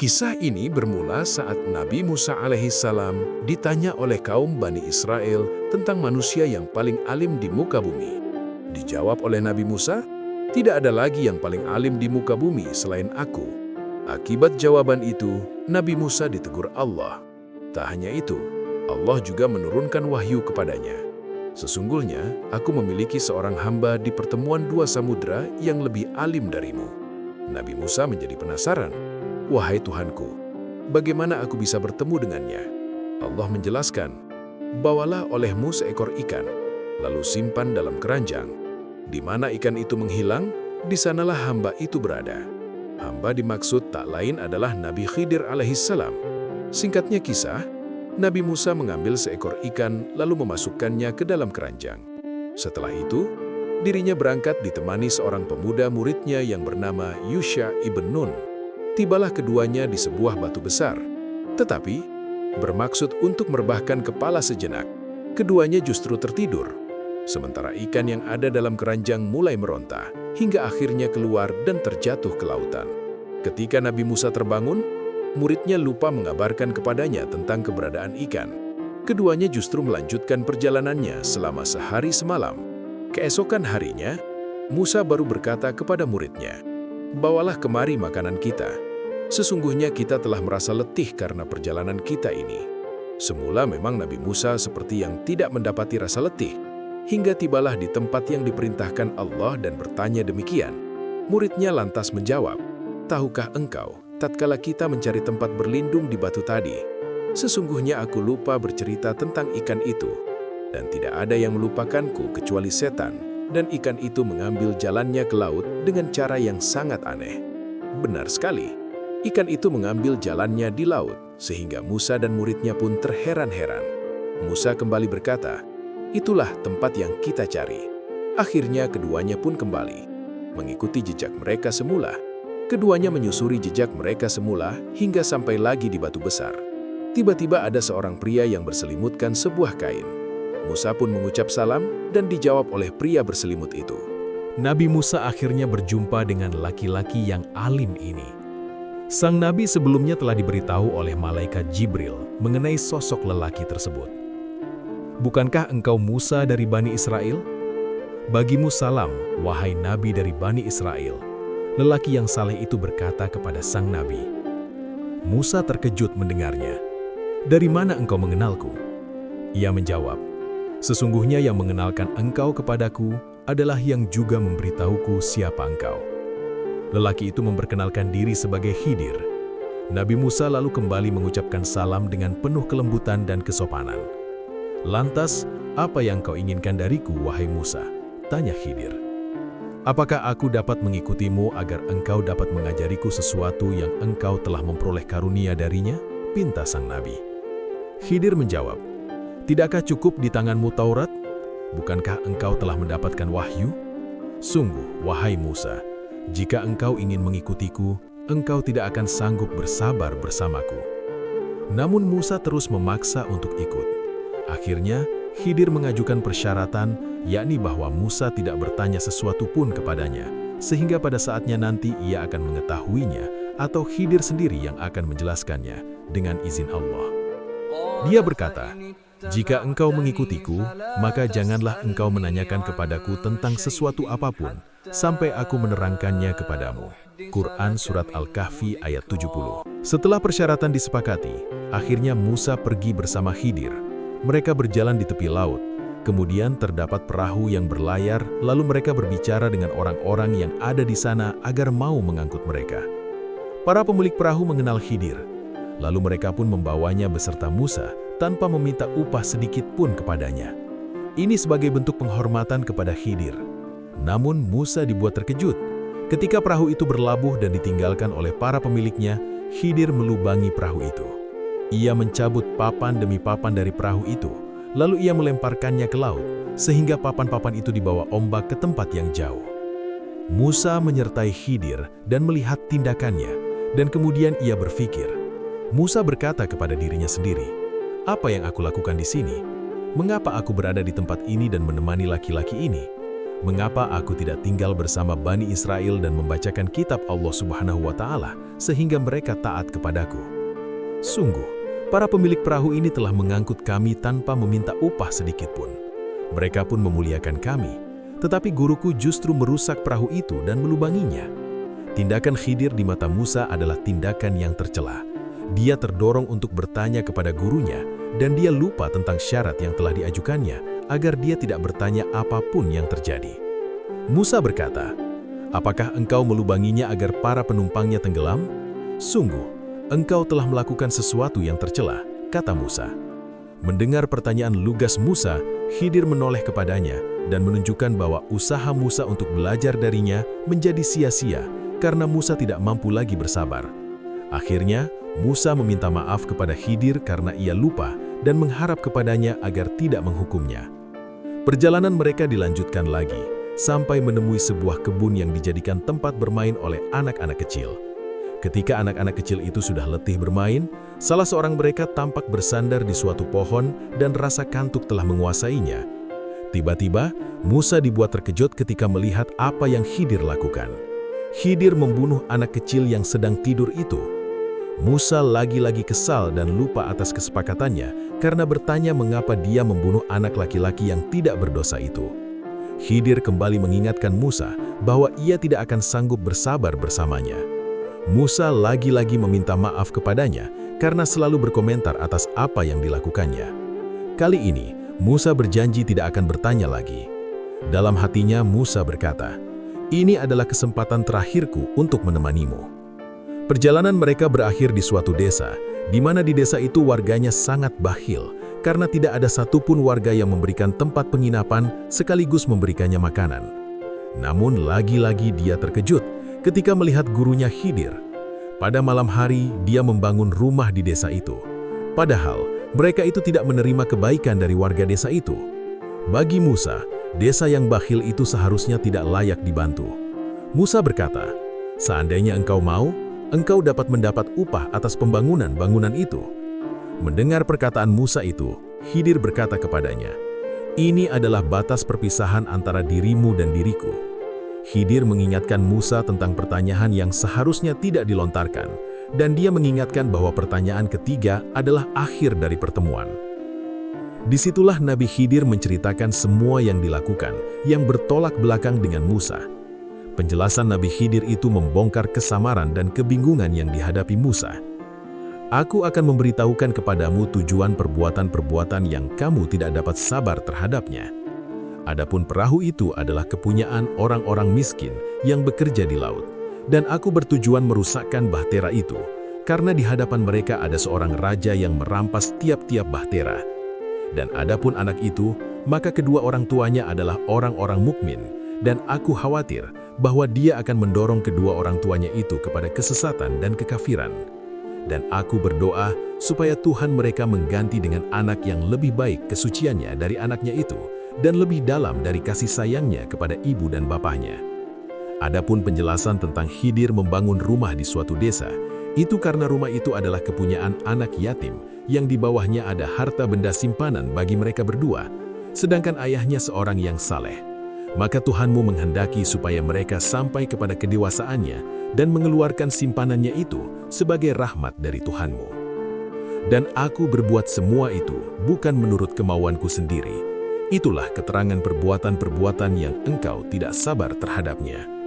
Kisah ini bermula saat Nabi Musa alaihissalam ditanya oleh kaum Bani Israel tentang manusia yang paling alim di muka bumi. Dijawab oleh Nabi Musa, "Tidak ada lagi yang paling alim di muka bumi selain aku." Akibat jawaban itu, Nabi Musa ditegur Allah. Tak hanya itu, Allah juga menurunkan wahyu kepadanya. "Sesungguhnya, aku memiliki seorang hamba di pertemuan dua samudra yang lebih alim darimu." Nabi Musa menjadi penasaran. "Wahai Tuhanku, bagaimana aku bisa bertemu dengannya?" Allah menjelaskan, "Bawalah olehmu seekor ikan, lalu simpan dalam keranjang. Di mana ikan itu menghilang, di sanalah hamba itu berada." Hamba dimaksud tak lain adalah Nabi Khidir alaihissalam. Singkatnya kisah, Nabi Musa mengambil seekor ikan lalu memasukkannya ke dalam keranjang. Setelah itu, dirinya berangkat ditemani seorang pemuda muridnya yang bernama Yusha ibn Nun. Tibalah keduanya di sebuah batu besar. Tetapi, bermaksud untuk merebahkan kepala sejenak, keduanya justru tertidur. Sementara ikan yang ada dalam keranjang mulai meronta, hingga akhirnya keluar dan terjatuh ke lautan. Ketika Nabi Musa terbangun, muridnya lupa mengabarkan kepadanya tentang keberadaan ikan. Keduanya justru melanjutkan perjalanannya selama sehari semalam. Keesokan harinya, Musa baru berkata kepada muridnya, "Bawalah kemari makanan kita. Sesungguhnya kita telah merasa letih karena perjalanan kita ini." Semula memang Nabi Musa seperti yang tidak mendapati rasa letih, hingga tibalah di tempat yang diperintahkan Allah dan bertanya demikian. Muridnya lantas menjawab, "Tahukah engkau, tatkala kita mencari tempat berlindung di batu tadi, sesungguhnya aku lupa bercerita tentang ikan itu, dan tidak ada yang melupakanku kecuali setan. Dan ikan itu mengambil jalannya ke laut dengan cara yang sangat aneh." Benar sekali, ikan itu mengambil jalannya di laut, sehingga Musa dan muridnya pun terheran-heran. Musa kembali berkata, "Itulah tempat yang kita cari." Akhirnya keduanya pun kembali, mengikuti jejak mereka semula. Keduanya menyusuri jejak mereka semula hingga sampai lagi di batu besar. Tiba-tiba ada seorang pria yang berselimutkan sebuah kain. Musa pun mengucap salam dan dijawab oleh pria berselimut itu. Nabi Musa akhirnya berjumpa dengan laki-laki yang alim ini. Sang Nabi sebelumnya telah diberitahu oleh malaikat Jibril mengenai sosok lelaki tersebut. "Bukankah engkau Musa dari Bani Israel? Bagimu salam, wahai Nabi dari Bani Israel." Lelaki yang saleh itu berkata kepada sang Nabi. Musa terkejut mendengarnya. "Dari mana engkau mengenalku?" Ia menjawab, "Sesungguhnya yang mengenalkan engkau kepadaku adalah yang juga memberitahuku siapa engkau." Lelaki itu memperkenalkan diri sebagai Khidir. Nabi Musa lalu kembali mengucapkan salam dengan penuh kelembutan dan kesopanan. "Lantas, apa yang kau inginkan dariku, wahai Musa?" tanya Khidir. "Apakah aku dapat mengikutimu agar engkau dapat mengajariku sesuatu yang engkau telah memperoleh karunia darinya?" pinta sang Nabi. Khidir menjawab, "Tidakkah cukup di tanganmu Taurat? Bukankah engkau telah mendapatkan wahyu? Sungguh, wahai Musa, jika engkau ingin mengikutiku, engkau tidak akan sanggup bersabar bersamaku." Namun Musa terus memaksa untuk ikut. Akhirnya, Khidir mengajukan persyaratan, yakni bahwa Musa tidak bertanya sesuatu pun kepadanya, sehingga pada saatnya nanti ia akan mengetahuinya atau Khidir sendiri yang akan menjelaskannya dengan izin Allah. Dia berkata, "Jika engkau mengikutiku, maka janganlah engkau menanyakan kepadaku tentang sesuatu apapun, sampai aku menerangkannya kepadamu." Quran Surat Al-Kahfi ayat 70. Setelah persyaratan disepakati, akhirnya Musa pergi bersama Khidir. Mereka berjalan di tepi laut. Kemudian terdapat perahu yang berlayar, lalu mereka berbicara dengan orang-orang yang ada di sana agar mau mengangkut mereka. Para pemilik perahu mengenal Khidir. Lalu mereka pun membawanya beserta Musa tanpa meminta upah sedikit pun kepadanya. Ini sebagai bentuk penghormatan kepada Khidir. Namun Musa dibuat terkejut. Ketika perahu itu berlabuh dan ditinggalkan oleh para pemiliknya, Khidir melubangi perahu itu. Ia mencabut papan demi papan dari perahu itu, lalu ia melemparkannya ke laut, sehingga papan-papan itu dibawa ombak ke tempat yang jauh. Musa menyertai Khidir dan melihat tindakannya, dan kemudian ia berpikir. Musa berkata kepada dirinya sendiri, "Apa yang aku lakukan di sini? Mengapa aku berada di tempat ini dan menemani laki-laki ini? mengapa aku tidak tinggal bersama Bani Israel dan membacakan kitab Allah Subhanahu wa Ta'ala sehingga mereka taat kepadaku? Sungguh, para pemilik perahu ini telah mengangkut kami tanpa meminta upah sedikit pun. Mereka pun memuliakan kami, tetapi guruku justru merusak perahu itu dan melubanginya. Tindakan Khidir di mata Musa adalah tindakan yang tercela. Dia terdorong untuk bertanya kepada gurunya, dan dia lupa tentang syarat yang telah diajukannya agar dia tidak bertanya apapun yang terjadi. Musa berkata, "Apakah engkau melubanginya agar para penumpangnya tenggelam? Sungguh, engkau telah melakukan sesuatu yang tercela," kata Musa. Mendengar pertanyaan lugas Musa, Khidir menoleh kepadanya dan menunjukkan bahwa usaha Musa untuk belajar darinya menjadi sia-sia karena Musa tidak mampu lagi bersabar. Akhirnya, Musa meminta maaf kepada Khidir karena ia lupa dan mengharap kepadanya agar tidak menghukumnya. Perjalanan mereka dilanjutkan lagi, sampai menemui sebuah kebun yang dijadikan tempat bermain oleh anak-anak kecil. Ketika anak-anak kecil itu sudah letih bermain, salah seorang mereka tampak bersandar di suatu pohon dan rasa kantuk telah menguasainya. Tiba-tiba, Musa dibuat terkejut ketika melihat apa yang Khidir lakukan. Khidir membunuh anak kecil yang sedang tidur itu. Musa lagi-lagi kesal dan lupa atas kesepakatannya karena bertanya mengapa dia membunuh anak laki-laki yang tidak berdosa itu. Khidir kembali mengingatkan Musa bahwa ia tidak akan sanggup bersabar bersamanya. Musa lagi-lagi meminta maaf kepadanya karena selalu berkomentar atas apa yang dilakukannya. Kali ini, Musa berjanji tidak akan bertanya lagi. Dalam hatinya, Musa berkata, "Ini adalah kesempatan terakhirku untuk menemanimu." Perjalanan mereka berakhir di suatu desa, di mana di desa itu warganya sangat bakhil, karena tidak ada satupun warga yang memberikan tempat penginapan sekaligus memberikannya makanan. Namun lagi-lagi dia terkejut ketika melihat gurunya Khidir. Pada malam hari, dia membangun rumah di desa itu. Padahal, mereka itu tidak menerima kebaikan dari warga desa itu. Bagi Musa, desa yang bakhil itu seharusnya tidak layak dibantu. Musa berkata, "Seandainya engkau mau, engkau dapat mendapat upah atas pembangunan bangunan itu." Mendengar perkataan Musa itu, Khidir berkata kepadanya, "Ini adalah batas perpisahan antara dirimu dan diriku." Khidir mengingatkan Musa tentang pertanyaan yang seharusnya tidak dilontarkan, dan dia mengingatkan bahwa pertanyaan ketiga adalah akhir dari pertemuan. Disitulah Nabi Khidir menceritakan semua yang dilakukan, yang bertolak belakang dengan Musa. Penjelasan Nabi Khidir itu membongkar kesamaran dan kebingungan yang dihadapi Musa. "Aku akan memberitahukan kepadamu tujuan perbuatan-perbuatan yang kamu tidak dapat sabar terhadapnya. Adapun perahu itu adalah kepunyaan orang-orang miskin yang bekerja di laut, dan aku bertujuan merusakkan bahtera itu, karena di hadapan mereka ada seorang raja yang merampas tiap-tiap bahtera. Dan adapun anak itu, maka kedua orang tuanya adalah orang-orang mukmin, dan aku khawatir bahwa dia akan mendorong kedua orang tuanya itu kepada kesesatan dan kekafiran. Dan aku berdoa supaya Tuhan mereka mengganti dengan anak yang lebih baik kesuciannya dari anaknya itu, dan lebih dalam dari kasih sayangnya kepada ibu dan bapaknya." Adapun penjelasan tentang Khidir membangun rumah di suatu desa, itu karena rumah itu adalah kepunyaan anak yatim, yang di bawahnya ada harta benda simpanan bagi mereka berdua, sedangkan ayahnya seorang yang saleh. Maka Tuhanmu menghendaki supaya mereka sampai kepada kedewasaannya dan mengeluarkan simpanannya itu sebagai rahmat dari Tuhanmu. Dan aku berbuat semua itu bukan menurut kemauanku sendiri. Itulah keterangan perbuatan-perbuatan yang engkau tidak sabar terhadapnya.